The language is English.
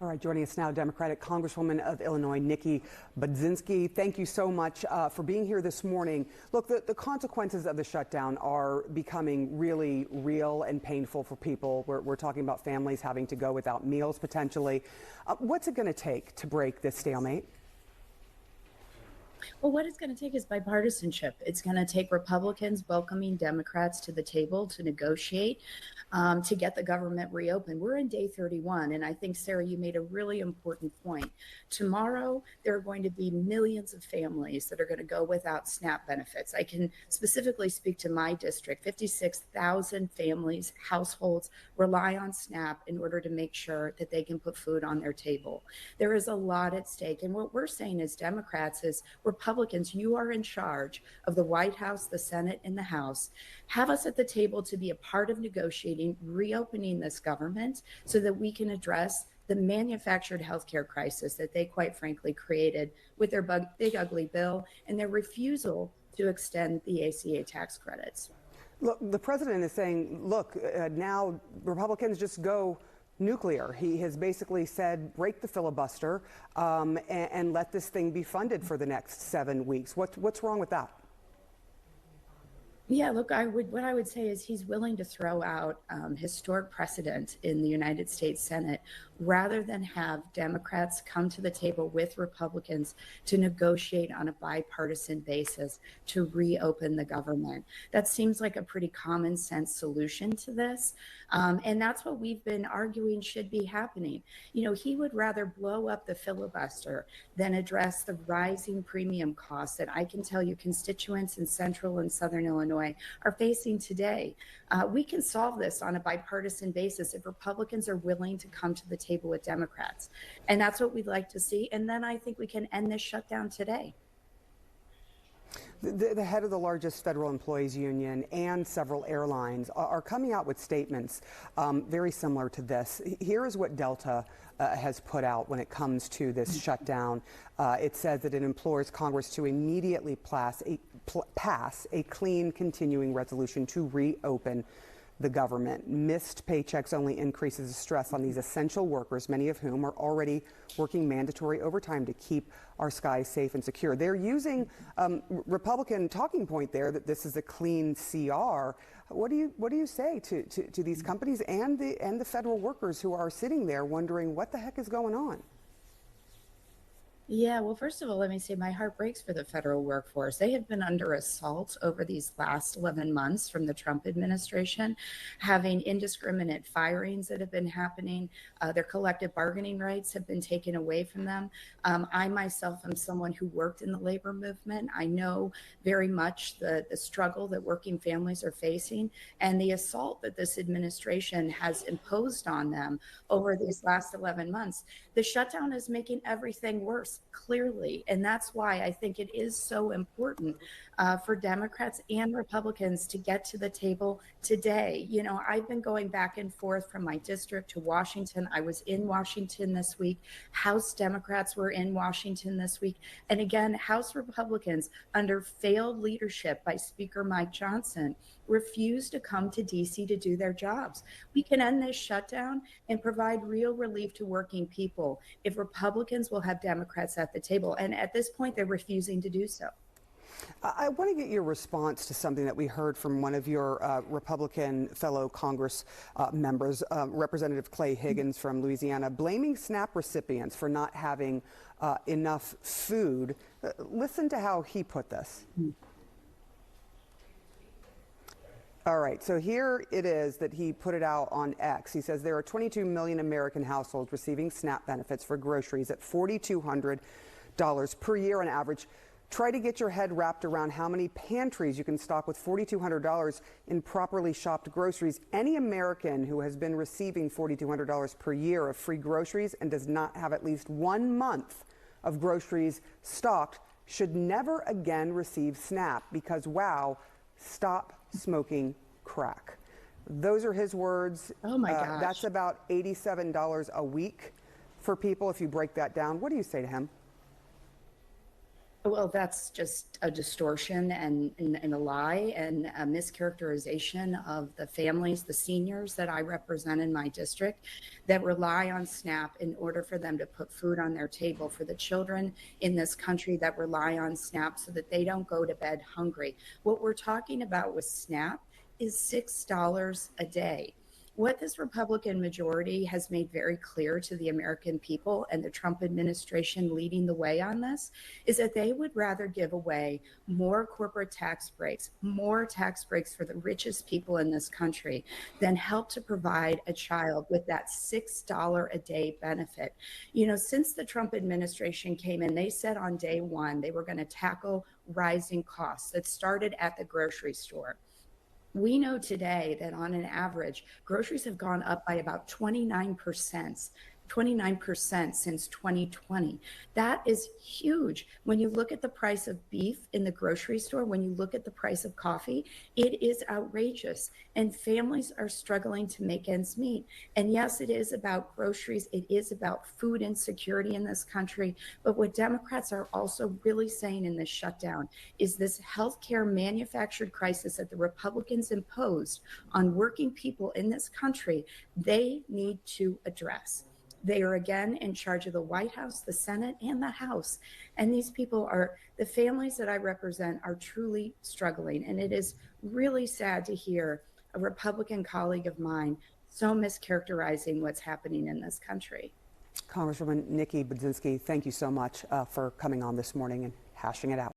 All right, joining us now, Democratic Congresswoman of Illinois, Nikki Budzinski. Thank you so much for being here this morning. Look, the consequences of the shutdown are becoming really real and painful for people. We're talking about families having to go without meals potentially. What's it going to take to break this stalemate? Well, what it's going to take is bipartisanship. It's going to take Republicans welcoming Democrats to the table to negotiate, to get the government reopened. We're in day 31, and I think, Sarah, you made a really important point. Tomorrow, there are going to be millions of families that are going to go without SNAP benefits. I can specifically speak to my district. 56,000 families, households rely on SNAP in order to make sure that they can put food on their table. There is a lot at stake, and what we're saying as Democrats is, Republicans, you are in charge of the White House, the Senate, and the House. Have us at the table to be a part of negotiating, reopening this government so that we can address the manufactured healthcare crisis that they quite frankly created with their big ugly bill and their refusal to extend the ACA tax credits. Look, the president is saying, look, now Republicans just go nuclear. He has basically said, break the filibuster and let this thing be funded for the next 7 weeks. What's wrong with that? Yeah, look, what I would say is he's willing to throw out historic precedent in the United States Senate rather than have Democrats come to the table with Republicans to negotiate on a bipartisan basis to reopen the government. That seems like a pretty common sense solution to this. And that's what we've been arguing should be happening. You know, he would rather blow up the filibuster than address the rising premium costs that I can tell you constituents in central and southern Illinois are facing today. We can solve this on a bipartisan basis if Republicans are willing to come to the table with Democrats. And that's what we'd like to see. And then I think we can end this shutdown today. The head of the largest federal employees union and several airlines are coming out with statements very similar to this. Here is what Delta has put out when it comes to this shutdown. It says that it implores Congress to immediately pass a clean continuing resolution to reopen the government. Missed paychecks only increases the stress on these essential workers, many of whom are already working mandatory overtime to keep our skies safe and secure. They're using Republican talking point there that this is a clean CR. What do you say to these companies and the federal workers who are sitting there wondering what the heck is going on? Yeah, well, first of all, let me say my heart breaks for the federal workforce. They have been under assault over these last 11 months from the Trump administration, having indiscriminate firings that have been happening. Their collective bargaining rights have been taken away from them. I myself am someone who worked in the labor movement. I know very much the struggle that working families are facing and the assault that this administration has imposed on them over these last 11 months. The shutdown is making everything worse. Clearly. And that's why I think it is so important for Democrats and Republicans to get to the table today. You know, I've been going back and forth from my district to Washington. I was in Washington this week. House Democrats were in Washington this week. And again, House Republicans, under failed leadership by Speaker Mike Johnson, refused to come to D.C. to do their jobs. We can end this shutdown and provide real relief to working people if Republicans will have Democrats at the table. And at this point, they're refusing to do so. I want to get your response to something that we heard from one of your Republican fellow Congress members, Representative Clay Higgins from Louisiana, blaming SNAP recipients for not having enough food. Listen to how he put this. All right, so here it is that he put it out on X. He says there are 22 million American households receiving SNAP benefits for groceries at $4,200 per year on average. Try to get your head wrapped around how many pantries you can stock with $4,200 in properly shopped groceries. Any American who has been receiving $4,200 per year of free groceries and does not have at least 1 month of groceries stocked should never again receive SNAP because, wow, stop smoking crack. Those are his words. Oh my gosh. That's about $87 a week for people if you break that down. What do you say to him? Well, that's just a distortion and a lie and a mischaracterization of the families, the seniors that I represent in my district that rely on SNAP in order for them to put food on their table, for the children in this country that rely on SNAP so that they don't go to bed hungry. What we're talking about with SNAP is $6 a day. What this Republican majority has made very clear to the American people and the Trump administration leading the way on this is that they would rather give away more corporate tax breaks, more tax breaks for the richest people in this country than help to provide a child with that $6 a day benefit. You know, since the Trump administration came in, they said on day one they were going to tackle rising costs that started at the grocery store. We know today that on an average, groceries have gone up by about 29% since 2020. That is huge. When you look at the price of beef in the grocery store, when you look at the price of coffee, it is outrageous. And families are struggling to make ends meet. And yes, it is about groceries. It is about food insecurity in this country. But what Democrats are also really saying in this shutdown is this healthcare manufactured crisis that the Republicans imposed on working people in this country, they need to address. They are again in charge of the White House, the Senate, and the House. And these people are, the families that I represent are truly struggling. And it is really sad to hear a Republican colleague of mine so mischaracterizing what's happening in this country. Congresswoman Nikki Budzinski, thank you so much for coming on this morning and hashing it out.